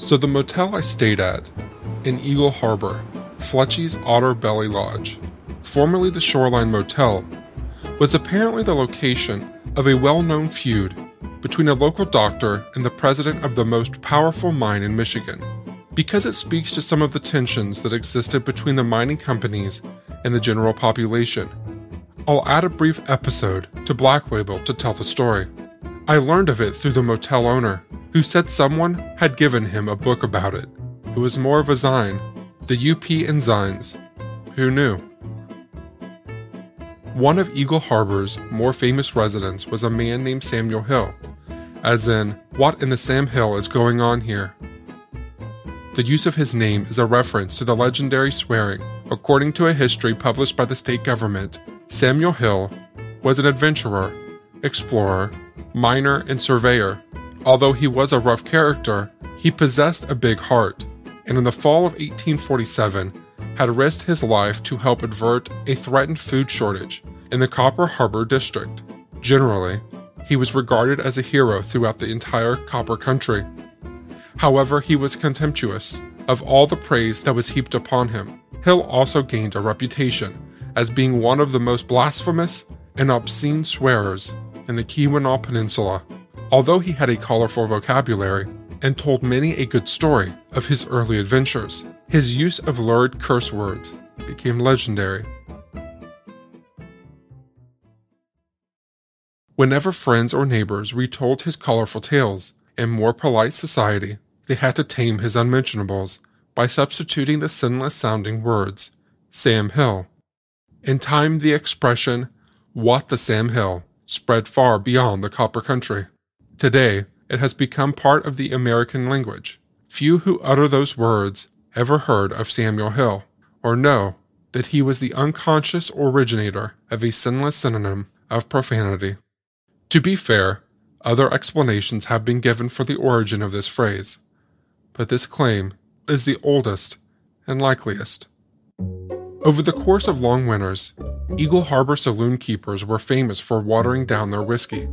So the motel I stayed at, in Eagle Harbor, Fletchy's Otter Belly Lodge, formerly the Shoreline Motel, was apparently the location of a well-known feud between a local doctor and the president of the most powerful mine in Michigan, because it speaks to some of the tensions that existed between the mining companies and the general population. I'll add a brief episode to Black Label to tell the story. I learned of it through the motel owner, who said someone had given him a book about it. It was more of a zine, the UP and Zines. Who knew? One of Eagle Harbor's more famous residents was a man named Samuel Hill, as in, what in the Sam Hill is going on here? The use of his name is a reference to the legendary swearing. According to a history published by the state government, Samuel Hill was an adventurer, explorer, miner, and surveyor. Although he was a rough character, he possessed a big heart, and in the fall of 1847 had risked his life to help avert a threatened food shortage in the Copper Harbor district. Generally, he was regarded as a hero throughout the entire Copper Country. However, he was contemptuous of all the praise that was heaped upon him. Hill also gained a reputation as being one of the most blasphemous and obscene swearers in the Keweenaw Peninsula. Although he had a colorful vocabulary and told many a good story of his early adventures, his use of lurid curse words became legendary. Whenever friends or neighbors retold his colorful tales, in more polite society, they had to tame his unmentionables by substituting the sinless-sounding words, Sam Hill. In time, the expression, "What the Sam Hill," spread far beyond the Copper Country. Today, it has become part of the American language. Few who utter those words ever heard of Samuel Hill, or know that he was the unconscious originator of a sinless synonym of profanity. To be fair, other explanations have been given for the origin of this phrase, but this claim is the oldest and likeliest. Over the course of long winters, Eagle Harbor saloon keepers were famous for watering down their whiskey,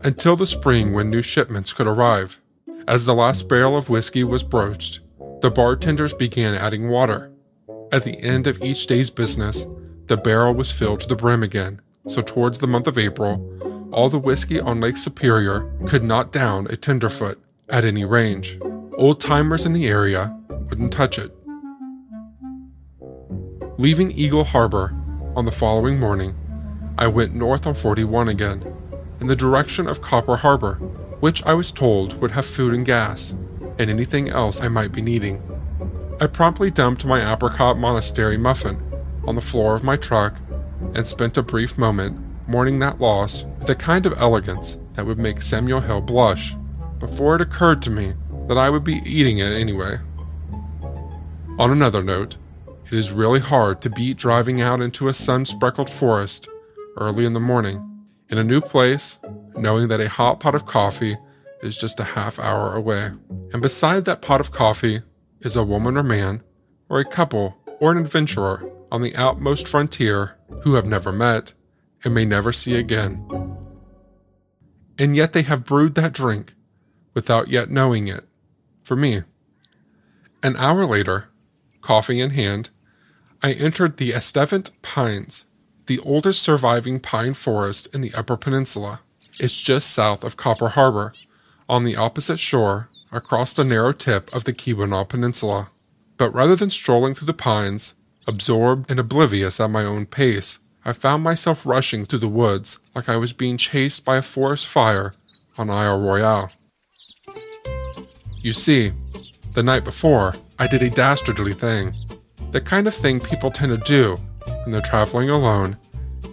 until the spring when new shipments could arrive. As the last barrel of whiskey was broached, the bartenders began adding water. At the end of each day's business, the barrel was filled to the brim again, so towards the month of April, all the whiskey on Lake Superior could not down a tenderfoot at any range. Old-timers in the area wouldn't touch it. Leaving Eagle Harbor on the following morning, I went north on 41 again, in the direction of Copper Harbor, which I was told would have food and gas, and anything else I might be needing. I promptly dumped my apricot monastery muffin on the floor of my truck and spent a brief moment mourning that loss with a kind of elegance that would make Samuel Hill blush, before it occurred to me that I would be eating it anyway. On another note, it is really hard to beat driving out into a sun-speckled forest early in the morning, in a new place, knowing that a hot pot of coffee is just a half hour away. And beside that pot of coffee is a woman or man, or a couple, or an adventurer on the outmost frontier who have never met and may never see again. And yet they have brewed that drink without yet knowing it, for me. An hour later, coffee in hand, I entered the Estevant Pines, the oldest surviving pine forest in the Upper Peninsula. It's just south of Copper Harbor, on the opposite shore, across the narrow tip of the Keweenaw Peninsula. But rather than strolling through the pines, absorbed and oblivious at my own pace, I found myself rushing through the woods like I was being chased by a forest fire on Isle Royale. You see, the night before, I did a dastardly thing. The kind of thing people tend to do when they're traveling alone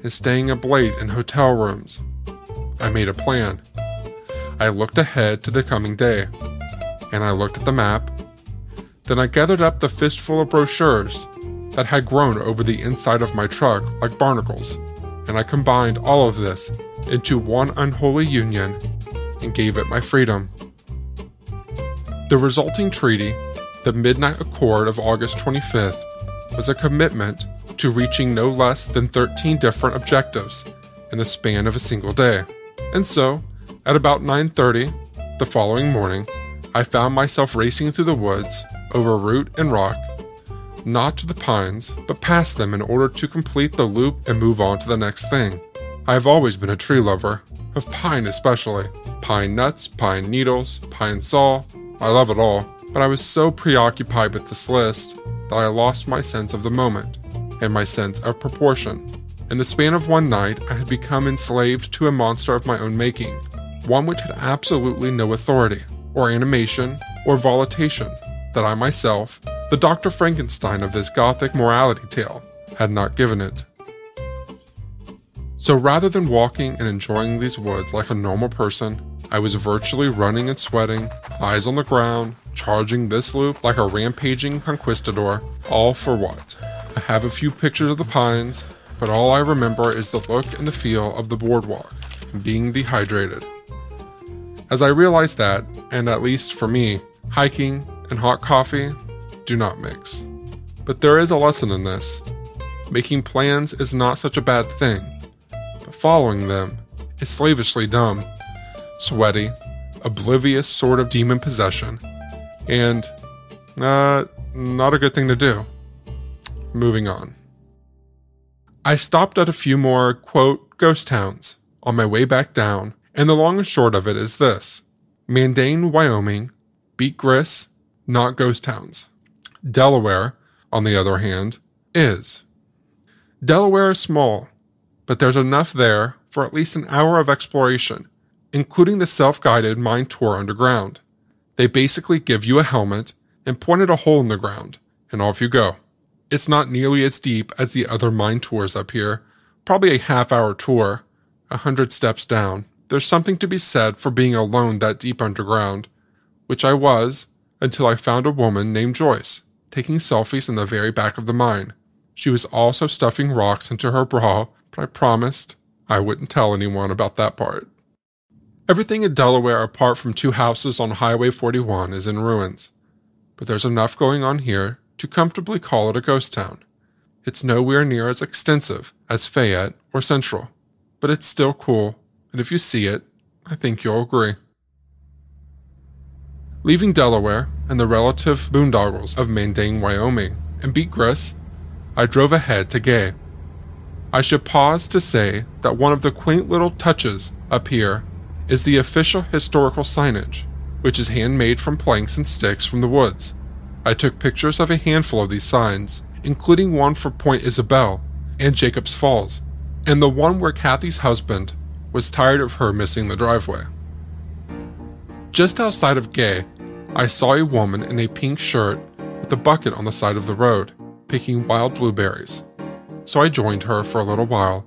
is staying up late in hotel rooms. I made a plan. I looked ahead to the coming day, and I looked at the map. Then I gathered up the fistful of brochures that had grown over the inside of my truck like barnacles, and I combined all of this into one unholy union and gave it my freedom. The resulting treaty, the Midnight Accord of August 25th, was a commitment to reaching no less than 13 different objectives in the span of a single day. And so, at about 9:30 the following morning, I found myself racing through the woods, over root and rock, not to the pines, but past them in order to complete the loop and move on to the next thing. I have always been a tree lover, of pine especially. Pine nuts, pine needles, pine saw, I love it all, but I was so preoccupied with this list that I lost my sense of the moment, and my sense of proportion. In the span of one night, I had become enslaved to a monster of my own making, one which had absolutely no authority, or animation, or volitation, that I myself, the Dr. Frankenstein of this gothic morality tale, had not given it. So rather than walking and enjoying these woods like a normal person, I was virtually running and sweating, eyes on the ground, charging this loop like a rampaging conquistador, all for what? I have a few pictures of the pines, but all I remember is the look and the feel of the boardwalk, being dehydrated. As I realized that, and at least for me, hiking and hot coffee do not mix. But there is a lesson in this. Making plans is not such a bad thing, but following them is slavishly dumb, sweaty, oblivious sort of demon possession, and not a good thing to do. Moving on. I stopped at a few more, quote, ghost towns on my way back down, and the long and short of it is this. Mundane, Wyoming, beat Gris, not ghost towns. Delaware, on the other hand, is. Delaware is small, but there's enough there for at least an hour of exploration, including the self-guided mine tour underground. They basically give you a helmet and point at a hole in the ground, and off you go. It's not nearly as deep as the other mine tours up here, probably a half-hour tour, 100 steps down. There's something to be said for being alone that deep underground, which I was until I found a woman named Joyce taking selfies in the very back of the mine. She was also stuffing rocks into her bra, but I promised I wouldn't tell anyone about that part. Everything in Delaware apart from 2 houses on Highway 41 is in ruins, but there's enough going on here to comfortably call it a ghost town. It's nowhere near as extensive as Fayette or Central, but it's still cool, and if you see it, I think you'll agree. Leaving Delaware and the relative boondoggles of Mundane, Wyoming, and Beat Gris, I drove ahead to Gay. I should pause to say that one of the quaint little touches up here is the official historical signage, which is handmade from planks and sticks from the woods. I took pictures of a handful of these signs, including one for Point Isabel and Jacob's Falls, and the one where Kathy's husband was tired of her missing the driveway. Just outside of Gay, I saw a woman in a pink shirt with a bucket on the side of the road, picking wild blueberries. So I joined her for a little while,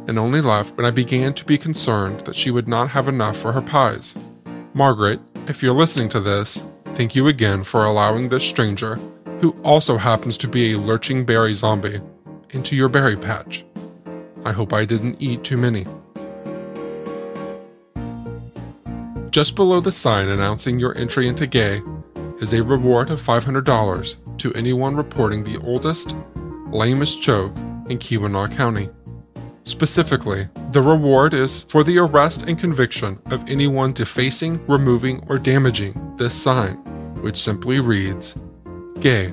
and only left when I began to be concerned that she would not have enough for her pies. Margaret, if you're listening to this, thank you again for allowing this stranger, who also happens to be a lurching berry zombie, into your berry patch. I hope I didn't eat too many. Just below the sign announcing your entry into Gay is a reward of $500 to anyone reporting the oldest, lamest joke in Keweenaw County. Specifically, the reward is for the arrest and conviction of anyone defacing, removing, or damaging this sign, which simply reads, Gay,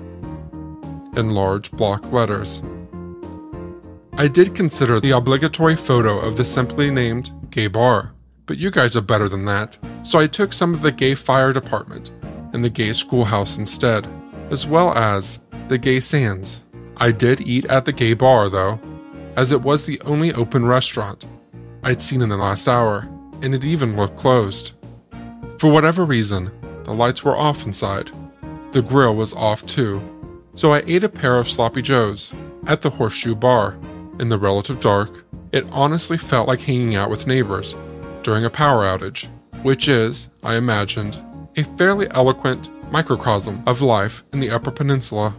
in large block letters. I did consider the obligatory photo of the simply named Gay Bar, but you guys are better than that, so I took some of the Gay Fire Department and the Gay Schoolhouse instead, as well as the Gay Sands. I did eat at the Gay Bar, though, as it was the only open restaurant I'd seen in the last hour, and it even looked closed. For whatever reason, the lights were off inside. The grill was off too, so I ate a pair of sloppy joes at the Horseshoe Bar. In the relative dark, it honestly felt like hanging out with neighbors during a power outage, which is, I imagined, a fairly eloquent microcosm of life in the Upper Peninsula.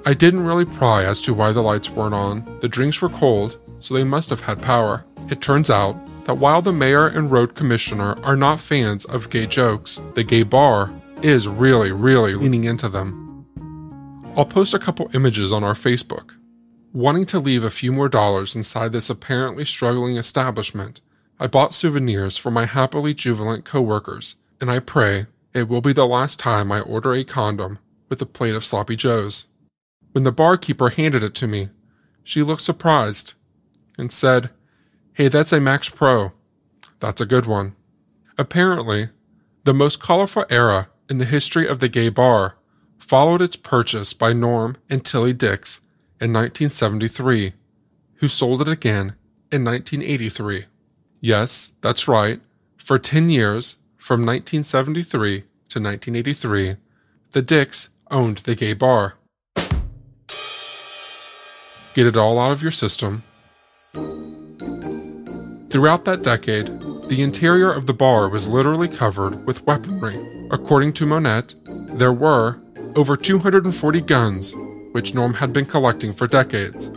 I didn't really pry as to why the lights weren't on. The drinks were cold, so they must have had power. It turns out that while the mayor and road commissioner are not fans of gay jokes, the Gay Bar is really leaning into them. I'll post a couple images on our Facebook. Wanting to leave a few more dollars inside this apparently struggling establishment, I bought souvenirs for my happily jubilant co-workers, and I pray It will be the last time I order a condom with a plate of sloppy joes. When the barkeeper handed it to me, she looked surprised and said, "Hey, that's a Max Pro. That's a good one." Apparently, the most colorful era in the history of the gay bar followed its purchase by Norm and Tilly Dix in 1973, who sold it again in 1983. Yes, that's right. For 10 years, from 1973 to 1983, the Dix owned the gay bar. Get it all out of your system. Throughout that decade, the interior of the bar was literally covered with weaponry. According to Monette, there were over 240 guns, which Norm had been collecting for decades.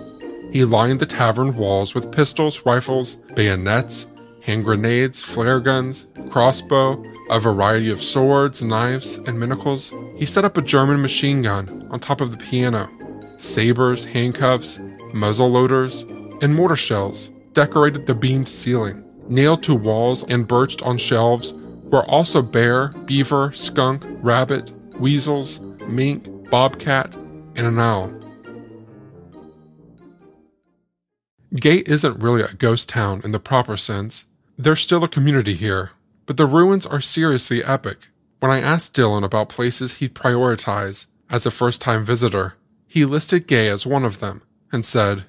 He lined the tavern walls with pistols, rifles, bayonets, hand grenades, flare guns, crossbow, a variety of swords, knives, and manacles. He set up a German machine gun on top of the piano. Sabers, handcuffs, muzzle loaders, and mortar shells decorated the beamed ceiling. Nailed to walls and birched on shelves were also bear, beaver, skunk, rabbit, weasels, mink, bobcat, and an owl. Gay isn't really a ghost town in the proper sense. There's still a community here, but the ruins are seriously epic. When I asked Dylan about places he'd prioritize as a first-time visitor, he listed Gay as one of them and said,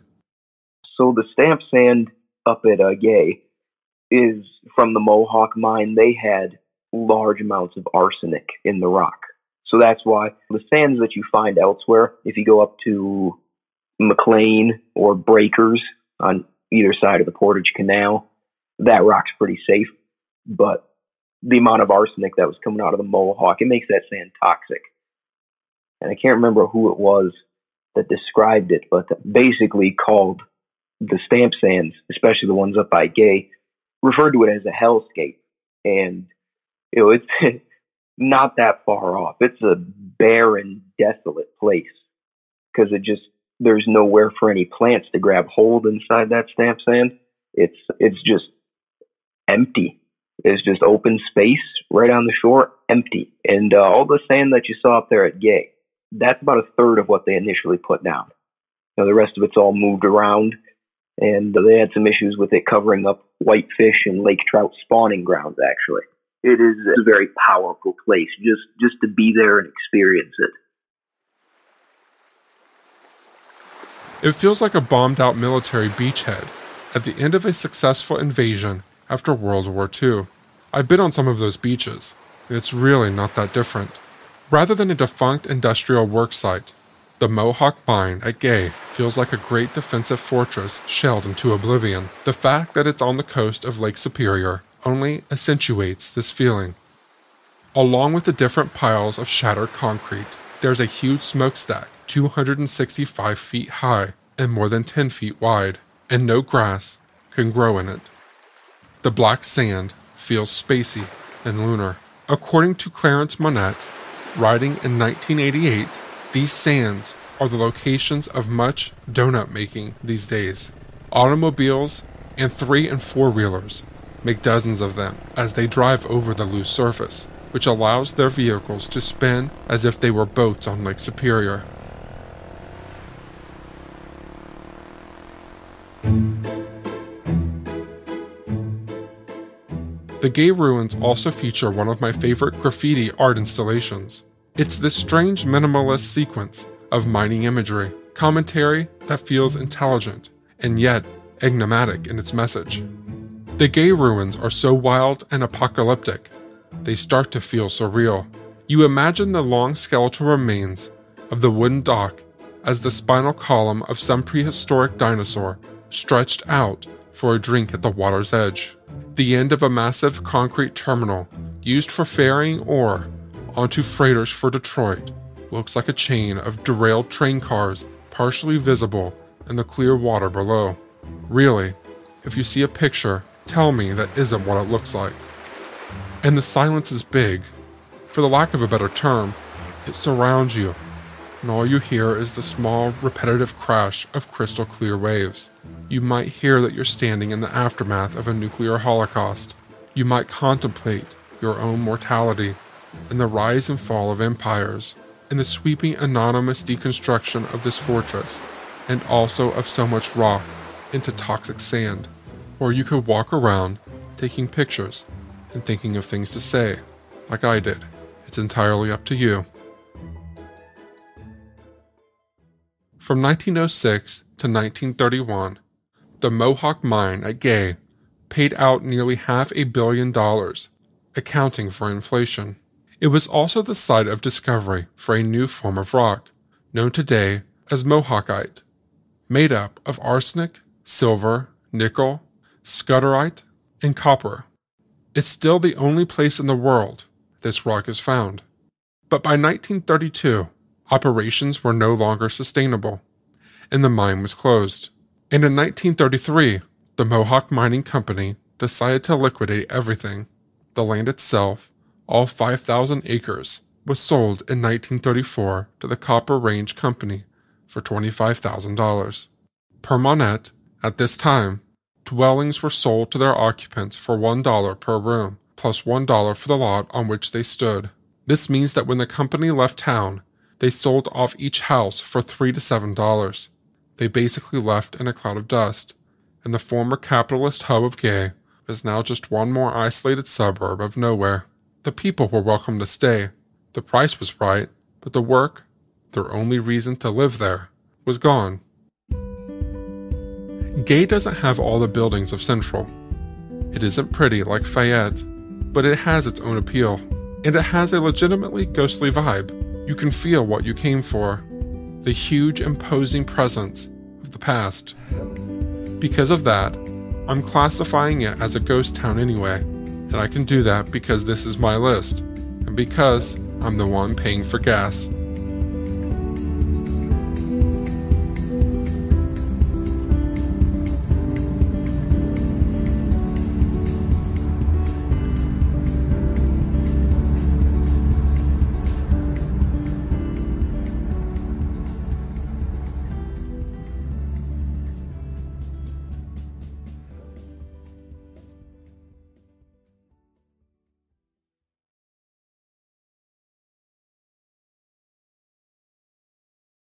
"So the stamp sand up at Gay is from the Mohawk mine. They had large amounts of arsenic in the rock. So that's why the sands that you find elsewhere, if you go up to McLean or Breakers on either side of the Portage Canal, that rock's pretty safe. But the amount of arsenic that was coming out of the Mohawk, it makes that sand toxic." And I can't remember who it was that described it, but basically called the stamp sands, especially the ones up by Gay, referred to it as a hellscape. And it's not that far off. It's a barren, desolate place because there's nowhere for any plants to grab hold inside that stamp sand. It's just empty. It's just open space right on the shore, empty. And all the sand that you saw up there at Gay, that's about a third of what they initially put down. Now, the rest of it's all moved around, and they had some issues with it covering up whitefish and lake trout spawning grounds, actually. It is a very powerful place, just to be there and experience It feels like a bombed-out military beachhead at the end of a successful invasion after World War II. I've been on some of those beaches, and it's really not that different. Rather than a defunct industrial worksite, the Mohawk Mine at Gay feels like a great defensive fortress shelled into oblivion. The fact that it's on the coast of Lake Superior only accentuates this feeling. Along with the different piles of shattered concrete, there's a huge smokestack, 265 feet high and more than 10 feet wide, and no grass can grow in it. The black sand feels spacey and lunar. According to Clarence Monette, writing in 1988, these sands are the locations of much donut making these days. Automobiles and 3- and 4-wheelers make dozens of them as they drive over the loose surface, which allows their vehicles to spin as if they were boats on Lake Superior. The Gay ruins also feature one of my favorite graffiti art installations. It's this strange minimalist sequence of mining imagery, commentary that feels intelligent and yet enigmatic in its message. The Gay ruins are so wild and apocalyptic, they start to feel surreal. You imagine the long skeletal remains of the wooden dock as the spinal column of some prehistoric dinosaur stretched out for a drink at the water's edge. The end of a massive concrete terminal used for ferrying ore onto freighters for Detroit looks like a chain of derailed train cars partially visible in the clear water below. Really, if you see a picture, tell me that isn't what it looks like. And the silence is big. For the lack of a better term, it surrounds you, and all you hear is the small, repetitive crash of crystal clear waves. You might hear that you're standing in the aftermath of a nuclear holocaust. You might contemplate your own mortality, and the rise and fall of empires, and the sweeping anonymous deconstruction of this fortress, and also of so much rock into toxic sand. Or you could walk around taking pictures and thinking of things to say, like I did. It's entirely up to you. From 1906 to 1931, the Mohawk mine at Gay paid out nearly $500 million, accounting for inflation. It was also the site of discovery for a new form of rock, known today as Mohawkite, made up of arsenic, silver, nickel, scudderite, and copper. It's still the only place in the world this rock is found. But by 1932, operations were no longer sustainable, and the mine was closed. And in 1933, the Mohawk Mining Company decided to liquidate everything. The land itself, all 5,000 acres, was sold in 1934 to the Copper Range Company for $25,000. Per monette, at this time, dwellings were sold to their occupants for $1 per room, plus $1 for the lot on which they stood. This means that when the company left town, they sold off each house for $3 to $7. They basically left in a cloud of dust, and the former capitalist hub of Gay was now just one more isolated suburb of nowhere. The people were welcome to stay. The price was right, but the work, their only reason to live there, was gone. Gay doesn't have all the buildings of Central. It isn't pretty like Fayette, but it has its own appeal, and it has a legitimately ghostly vibe. You can feel what you came for, the huge imposing presence of the past. Because of that, I'm classifying it as a ghost town anyway, and I can do that because this is my list, and because I'm the one paying for gas.